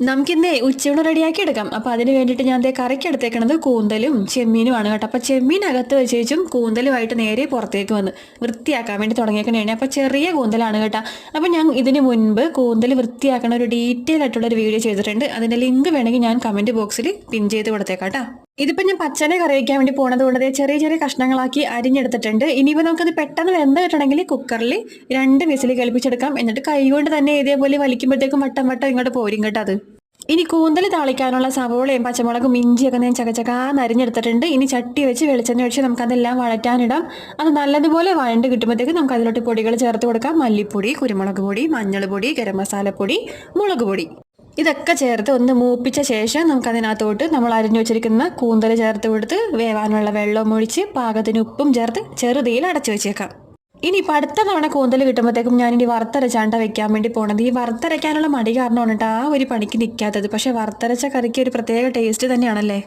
നമുക്കിന്നേ ഉച്ചയൂണ് റെഡിയാക്കി എടുക്കാം. അപ്പോൾ അതിന് വേണ്ടിയിട്ട് ഞാൻ ദേ കറിക്ക് എടുത്തേക്കണത് കൂന്തലും ചെമ്മീനുമാണ് കേട്ടോ. അപ്പോൾ ചെമ്മീൻ അകത്ത് വെച്ചേച്ചും കൂന്തലുമായിട്ട് നേരെ പുറത്തേക്ക് വന്ന് വൃത്തിയാക്കാൻ വേണ്ടി തുടങ്ങിയേക്കണേ. അപ്പോൾ ചെറിയ കൂന്തലാണ് കേട്ടോ. അപ്പോൾ ഞാൻ ഇതിന് മുൻപ് കൂന്തൽ വൃത്തിയാക്കണ ഒരു ഡീറ്റെയിൽ ആയിട്ടുള്ള ഒരു വീഡിയോ ചെയ്തിട്ടുണ്ട്. അതിൻ്റെ ലിങ്ക് വേണമെങ്കിൽ ഞാൻ കമൻറ്റ് ബോക്സിൽ പിൻ ചെയ്ത് കൊടുത്തേക്കാം കേട്ടോ. ഇതിപ്പോൾ ഞാൻ പച്ചനെ കറി വയ്ക്കാൻ വേണ്ടി പോണത് കൊണ്ട് ചെറിയ ചെറിയ കഷ്ണങ്ങളാക്കി അരിഞ്ഞെടുത്തിട്ടുണ്ട്. ഇനിയിപ്പോൾ നമുക്കത് പെട്ടെന്ന് വെന്ത് കിട്ടണമെങ്കിൽ കുക്കറിൽ 2 വിസിൽ കേൾപ്പിച്ചെടുക്കാം. എന്നിട്ട് കൈ കൊണ്ട് തന്നെ ഇതേപോലെ വലിക്കുമ്പോഴത്തേക്കും വട്ടം വട്ടം ഇങ്ങോട്ട് പോരും കേട്ടോ. അത് ഇനി കൂന്തൽ താളിക്കാനുള്ള സവോളയും പച്ചമുളകും ഇഞ്ചിയൊക്കെ ഞാൻ ചകചകാന്ന് അരിഞ്ഞെടുത്തിട്ടുണ്ട്. ഇനി ചട്ടി വെച്ച് വെളിച്ചെണ്ണ ഒഴിച്ച് നമുക്കതെല്ലാം വഴറ്റാനിടാം. അത് നല്ലതുപോലെ വഴണ്ട് കിട്ടുമ്പോഴത്തേക്ക് നമുക്ക് അതിലോട്ട് പൊടികൾ ചേർത്ത് കൊടുക്കാം. മല്ലിപ്പൊടി, കുരുമുളക് പൊടി, മഞ്ഞൾ പൊടി, ഗരം മസാലപ്പൊടി, മുളക് പൊടി ഇതൊക്കെ ചേർത്ത് ഒന്ന് മൂപ്പിച്ച ശേഷം നമുക്കതിനകത്തോട്ട് നമ്മൾ അരിഞ്ഞു വെച്ചിരിക്കുന്ന കൂന്തൽ ചേർത്ത് കൊടുത്ത് വേവാനുള്ള വെള്ളം ഒഴിച്ച് പാകത്തിന് ഉപ്പും ചേർത്ത് ചെറുതീയിൽ അടച്ചു വെച്ചേക്കാം. ഇനിയിപ്പോൾ അടുത്ത തവണ കൂന്തൽ കിട്ടുമ്പോഴത്തേക്കും ഞാനിനി വറുത്തരച്ചാണ്ട വെക്കാൻ വേണ്ടി പോണത്. ഈ വറുത്തരയ്ക്കാനുള്ള മടി കാരണമാണ് കേട്ടോ ആ ഒരു പണിക്ക് നിൽക്കാത്തത്. പക്ഷേ വറുത്തരച്ച കറിക്ക് ഒരു പ്രത്യേക ടേസ്റ്റ് തന്നെയാണല്ലേ.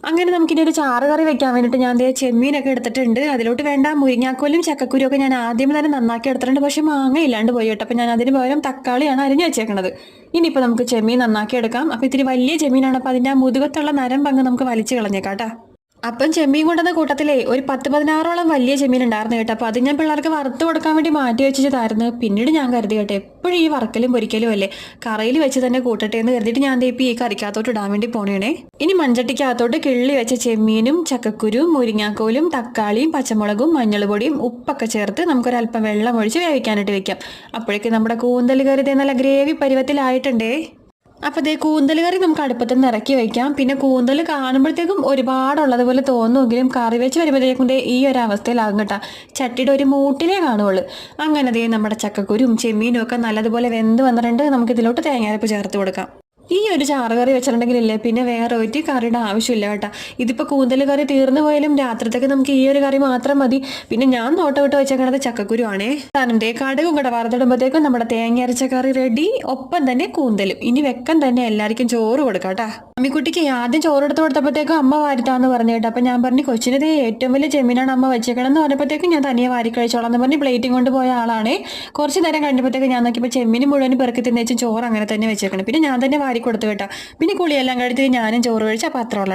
അങ്ങനെ നമുക്കിനി ഒരു ചാറ് കറി വെക്കാൻ വേണ്ടിയിട്ട് ഞാൻ ചെമ്മീനൊക്കെ എടുത്തിട്ടുണ്ട്. അതിലോട്ട് വേണ്ട മുരിങ്ങാക്കോലും ചക്കക്കുരും ഒക്കെ ഞാൻ ആദ്യം തന്നെ നന്നാക്കി എടുത്തിട്ടുണ്ട്. പക്ഷേ മാങ്ങ ഇല്ലാണ്ട് പോയി കേട്ടോ. അപ്പോൾ ഞാൻ അതിന് പകരം തക്കാളിയാണ് അരിഞ്ഞു വെച്ചേക്കണത്. ഇനിയിപ്പോൾ നമുക്ക് ചെമ്മീൻ നന്നാക്കി എടുക്കാം. അപ്പോൾ ഇത്തിരി വലിയ ചെമ്മീനാണ്. അപ്പോൾ അതിൻ്റെ ആ മുതുകത്തുള്ള നരം പങ്ക് നമുക്ക് വലിച്ചു കളഞ്ഞേക്കാം കേട്ടോ. അപ്പം ചെമ്മീൻ കൊണ്ടുവന്ന കൂട്ടത്തിലേ ഒരു 10-16ഓളം വലിയ ചെമ്മീൻ ഉണ്ടായിരുന്നു കേട്ടോ. അപ്പോൾ അത് ഞാൻ പിള്ളേർക്ക് വറുത്ത് കൊടുക്കാൻ വേണ്ടി മാറ്റി വെച്ചതായിരുന്നു. പിന്നീട് ഞാൻ കരുതി കേട്ടോ എപ്പോഴും ഈ വറക്കലും പൊരിക്കലും അല്ലേ, കറിയിൽ വെച്ച് തന്നെ കൂട്ടട്ടെ എന്ന് കരുതിയിട്ട് ഞാൻ ഇപ്പോൾ ഈ കറിക്കകത്തോട്ട് ഇടാൻ വേണ്ടി പോണേണേ. ഇനി മൺചട്ടിക്കകത്തോട്ട് കിള്ളി വെച്ച ചെമ്മീനും ചക്കക്കുരും മുരിങ്ങാക്കോലും തക്കാളിയും പച്ചമുളകും മഞ്ഞൾ പൊടിയും ഉപ്പൊക്കെ ചേർത്ത് നമുക്കൊരല്പം വെള്ളം ഒഴിച്ച് വേവിക്കാനായിട്ട് വെക്കാം. അപ്പോഴേക്കും നമ്മുടെ കൂന്തൽ കറി നല്ല ഗ്രേവി പരുവത്തിലായിട്ടുണ്ടേ. അപ്പോൾ ഇതേ കൂന്തൽ കറി നമുക്ക് അടുപ്പത്ത് നിന്ന് ഇറക്കി വയ്ക്കാം. പിന്നെ കൂന്തൽ കാണുമ്പോഴത്തേക്കും ഒരുപാടുള്ളതുപോലെ തോന്നുമെങ്കിലും കറി വെച്ച് വരുമ്പോഴത്തേക്കും ഈ ഒരു അവസ്ഥയിലാകും കേട്ടോ. ചട്ടിയുടെ ഒരു മൂട്ടിലേ കാണുള്ളൂ. അങ്ങനെ ദേ നമ്മുടെ ചക്കക്കുരും ചെമ്മീനും ഒക്കെ നല്ലതുപോലെ വെന്ത് വന്നിട്ടുണ്ട്. നമുക്കിതിലോട്ട് തേങ്ങാരപ്പ് ചേർത്ത് കൊടുക്കാം. ഈ ഒരു ചാറ് കറി വെച്ചിട്ടുണ്ടെങ്കിലില്ലേ പിന്നെ വേറെ ഒരു കറിയുടെ ആവശ്യമില്ല കേട്ടോ. ഇതിപ്പോൾ കൂന്തൽ കറി തീർന്നു പോയാലും രാത്രിത്തേക്ക് നമുക്ക് ഈ ഒരു കറി മാത്രം മതി. പിന്നെ ഞാൻ നോട്ടം വിട്ട് വെച്ചേക്കണത് ചക്കക്കുരു ആണേ. കാരണം കടുകും കൂടെ വറുത്തിടുമ്പോഴത്തേക്കും നമ്മുടെ തേങ്ങ അരച്ച കറി റെഡി. ഒപ്പം തന്നെ കൂന്തലും. ഇനി വെക്കം തന്നെ എല്ലാവർക്കും ചോറ് കൊടുക്കാം കേട്ടോ. അമ്മിക്കുട്ടിക്ക് ആദ്യം ചോറ് എടുത്ത് കൊടുത്തപ്പോഴത്തേക്കും അമ്മ വാരിത്താന്ന് പറഞ്ഞു കേട്ടോ. അപ്പം ഞാൻ പറഞ്ഞു കൊച്ചിനത് ഏറ്റവും വലിയ ചെമ്മീനാണ് അമ്മ വെച്ചേക്കണം എന്ന് പറഞ്ഞപ്പോഴത്തേക്കും ഞാൻ തനിയെ വാരി കഴിച്ചോളാം എന്ന് പറഞ്ഞ് പ്ലേറ്റും കൊണ്ട് പോയ ആളാണേ. കുറച്ച് നേരം കഴിഞ്ഞപ്പോഴത്തേക്ക് ഞാൻ നോക്കിയപ്പോൾ ചെമ്മീന് മുഴുവൻ പെറുക്കി തിന്നേച്ചും ചോറ് അങ്ങനെ തന്നെ വെച്ചേക്കണം. പിന്നെ ഞാൻ തന്നെ വാരി കൊടുത്തു കേട്ടോ. പിന്നെ കുളിയെല്ലാം കഴിച്ച് ഞാനും ചോറ് കഴിച്ച് അപ്പോൾ അത്ര ഉള്ള